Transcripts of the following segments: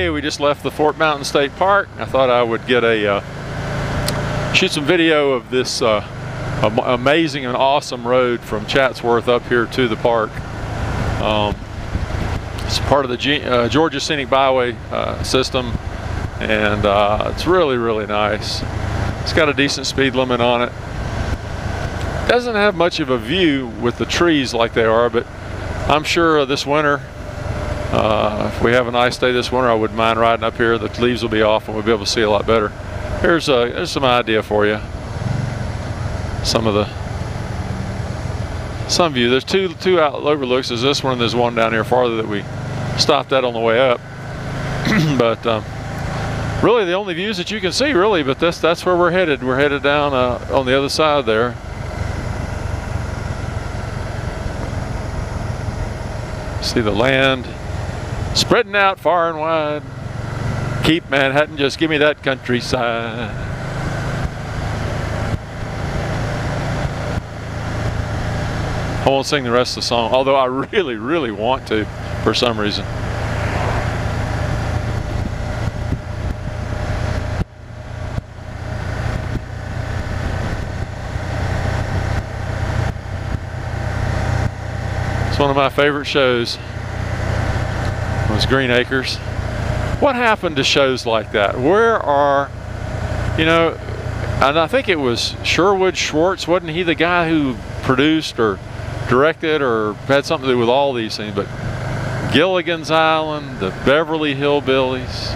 Today we just left the Fort Mountain State Park. I thought I would get a shoot some video of this amazing and awesome road from Chatsworth up here to the park. It's part of the Georgia Scenic Byway system, and it's really nice. It's got a decent speed limit on it. Doesn't have much of a view with the trees like they are, but I'm sure this winter, if we have a nice day this winter, I wouldn't mind riding up here. The leaves will be off and we'll be able to see a lot better. Here's some idea for you. Some view. There's two overlooks. There's this one and there's one down here farther that we stopped at on the way up. But really the only views that you can see, really, but that's where we're headed. We're headed down on the other side there. See the land spreading out far and wide. Keep Manhattan, just give me that countryside. I won't sing the rest of the song, although I really want to for some reason. It's one of my favorite shows. Was Green Acres. What happened to shows like that? Where are, you know, and I think it was Sherwood Schwartz, wasn't he the guy who produced or directed or had something to do with all these things? But Gilligan's Island, the Beverly Hillbillies,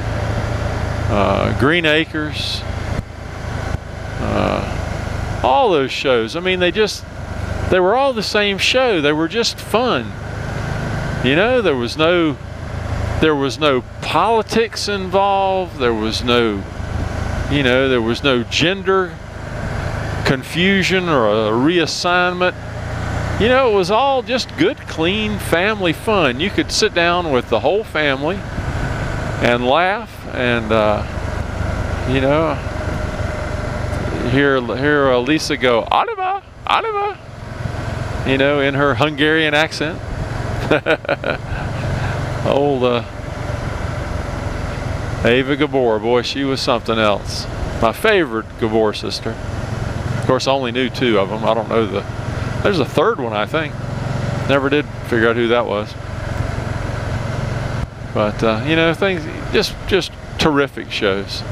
Green Acres, all those shows. I mean, they were all the same show. They were just fun. You know, there was no politics involved. There was no gender confusion or a reassignment. You know, it was all just good, clean family fun. You could sit down with the whole family and laugh and, you know, hear Lisa go, Oliver, Oliver, you know, in her Hungarian accent. Old Ava Gabor, boy, she was something else. My favorite Gabor sister. Of course, I only knew two of them. I don't know there's a third one, I think. Never did figure out who that was. But you know, things, just terrific shows.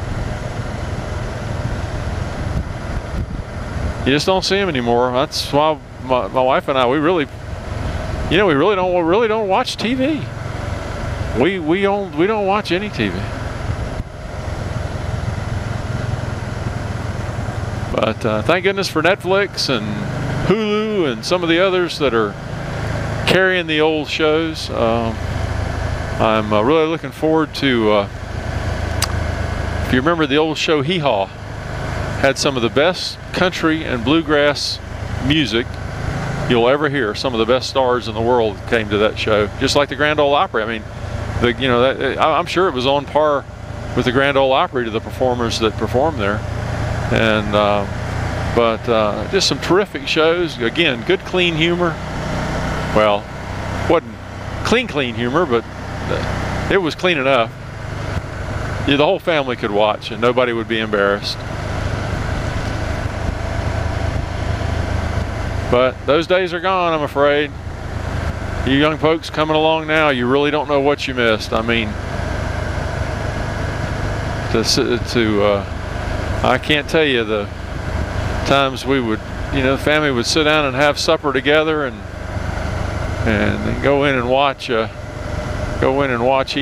You just don't see them anymore. That's why my wife and I, we really don't watch TV. We don't watch any TV. But thank goodness for Netflix and Hulu and some of the others that are carrying the old shows. I'm really looking forward to, if you remember the old show Hee Haw, had some of the best country and bluegrass music you'll ever hear. Some of the best stars in the world came to that show, just like the Grand Ole Opry. I mean, I'm sure it was on par with the Grand Ole Opry to the performers that performed there. And but just some terrific shows. Again, good, clean humor. Well, wasn't clean humor, but it was clean enough. The whole family could watch and nobody would be embarrassed. But those days are gone, I'm afraid. You young folks coming along now, you really don't know what you missed. I mean, I can't tell you the times we would, you know, the family would sit down and have supper together and then go in and watch Hee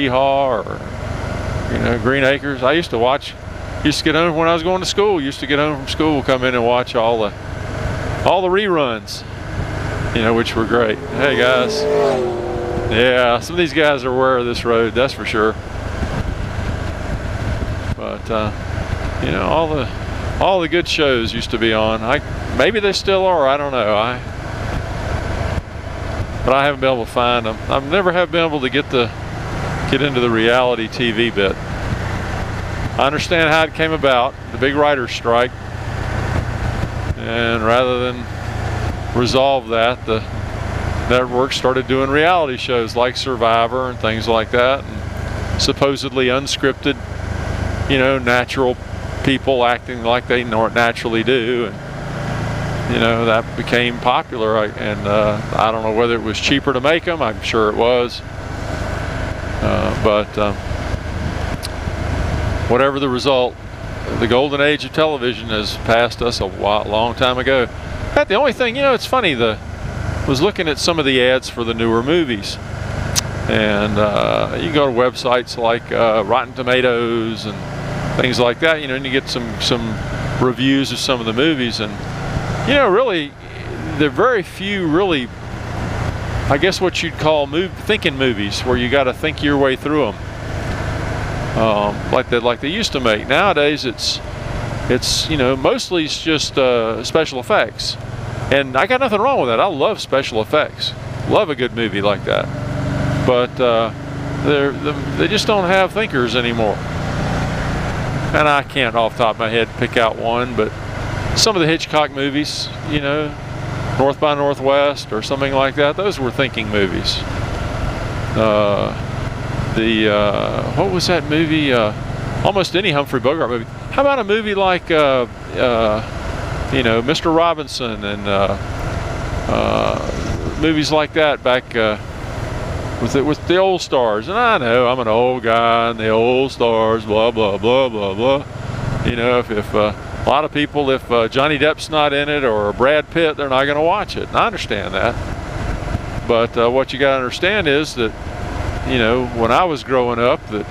Haw or, you know, Green Acres. I used to get home when I was going to school. Used to get home from school, come in and watch all the reruns, you know, which were great. Hey guys, yeah, some of these guys are aware of this road, that's for sure. But you know, all the good shows used to be on. Maybe they still are, I don't know. But I haven't been able to find them. I never have been able to get into the reality TV bit. I understand how it came about, the big writer's strike. And rather than resolve that, the network started doing reality shows like Survivor and things like that. supposedly unscripted, you know, natural people acting like they naturally do, and you know, that became popular. And I don't know whether it was cheaper to make them. I'm sure it was, but whatever the result, the golden age of television has passed us a long time ago. In fact, the only thing, you know, it's funny, was looking at some of the ads for the newer movies, and you go to websites like Rotten Tomatoes and things like that, you know, and you get some reviews of some of the movies, and you know, really, there are very few really, I guess what you'd call thinking movies, where you got to think your way through them, like they used to make. Nowadays, it's you know, mostly it's just special effects, and I got nothing wrong with that. I love special effects, love a good movie like that, but they just don't have thinkers anymore. And I can't off the top of my head pick out one, but some of the Hitchcock movies, you know, North by Northwest or something like that, those were thinking movies. What was that movie? Almost any Humphrey Bogart movie. How about a movie like, you know, Mr. Robinson, and movies like that back with the old stars. And I know I'm an old guy, and the old stars, blah blah blah blah blah. You know, if a lot of people, if Johnny Depp's not in it or Brad Pitt, they're not going to watch it. And I understand that. But what you got to understand is that, you know, when I was growing up, that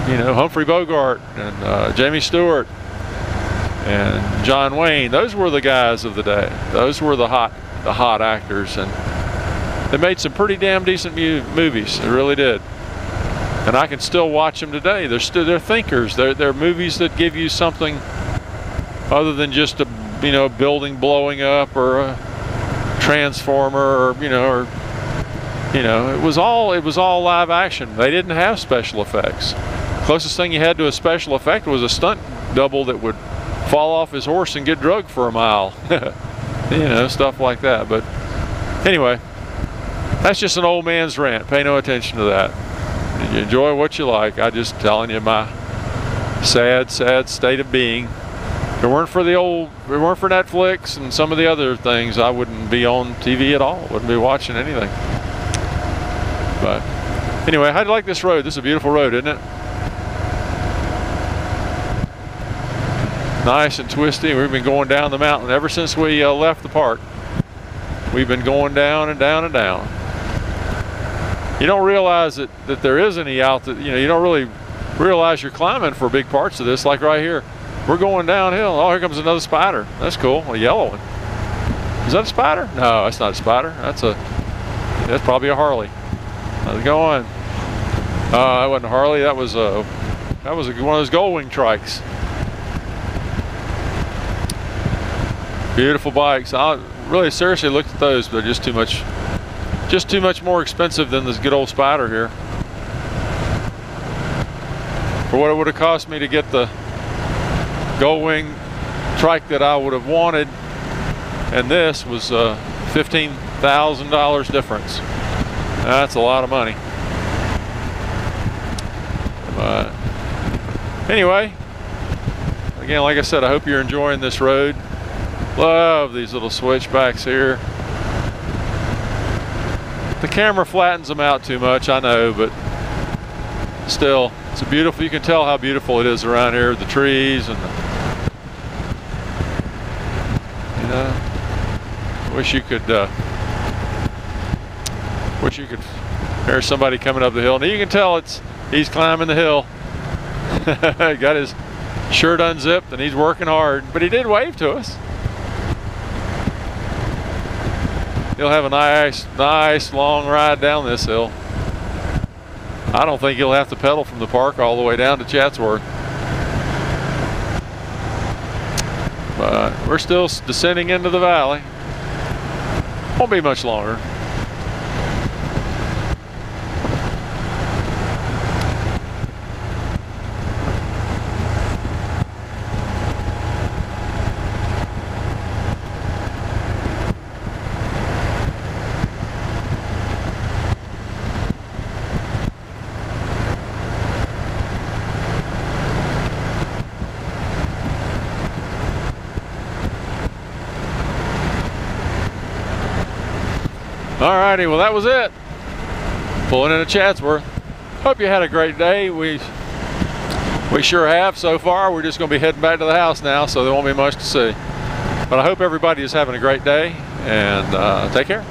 you know, Humphrey Bogart and Jamie Stewart and John Wayne, those were the guys of the day. Those were the hot actors, and they made some pretty damn decent movies. They really did. And I can still watch them today. They're thinkers. They're movies that give you something other than just a, you know, building blowing up or a transformer, or you know, it was all live action. They didn't have special effects. Closest thing you had to a special effect was a stunt double that would fall off his horse and get drugged for a mile. You know, stuff like that. But anyway, that's just an old man's rant. Pay no attention to that. You enjoy what you like. I'm just telling you my sad state of being. If it weren't for Netflix and some of the other things, I wouldn't be on TV at all. Wouldn't be watching anything. But anyway, how'd you like this road? This is a beautiful road, isn't it? Nice and twisty. We've been going down the mountain ever since we left the park. We've been going down and down and down. You don't realize that there is any altitude. You know, you don't really realize you're climbing for big parts of this. Like right here, we're going downhill. Oh, here comes another spider. That's cool. A yellow one. Is that a spider? No, that's not a spider. That's probably a Harley. How's it going? That wasn't a Harley. That was one of those gold wing trikes. Beautiful bikes. I really seriously looked at those, but they're just too much more expensive than this good old Spider here. For what it would have cost me to get the gold wing trike that I would have wanted, and this was $15,000 difference. That's a lot of money. But anyway, again, like I said, I hope you're enjoying this road. Love these little switchbacks here. The camera flattens them out too much, I know, but still, it's a beautiful, you can tell how beautiful it is around here, the trees and you know, wish you could there's somebody coming up the hill. Now you can tell he's climbing the hill. Got his shirt unzipped and he's working hard, but he did wave to us. He'll have a nice long ride down this hill. I don't think he'll have to pedal from the park all the way down to Chatsworth. But we're still descending into the valley. Won't be much longer. Alrighty, well that was it. Pulling into Chatsworth. Hope you had a great day. We sure have so far. We're just going to be heading back to the house now, so there won't be much to see. But I hope everybody is having a great day, and take care.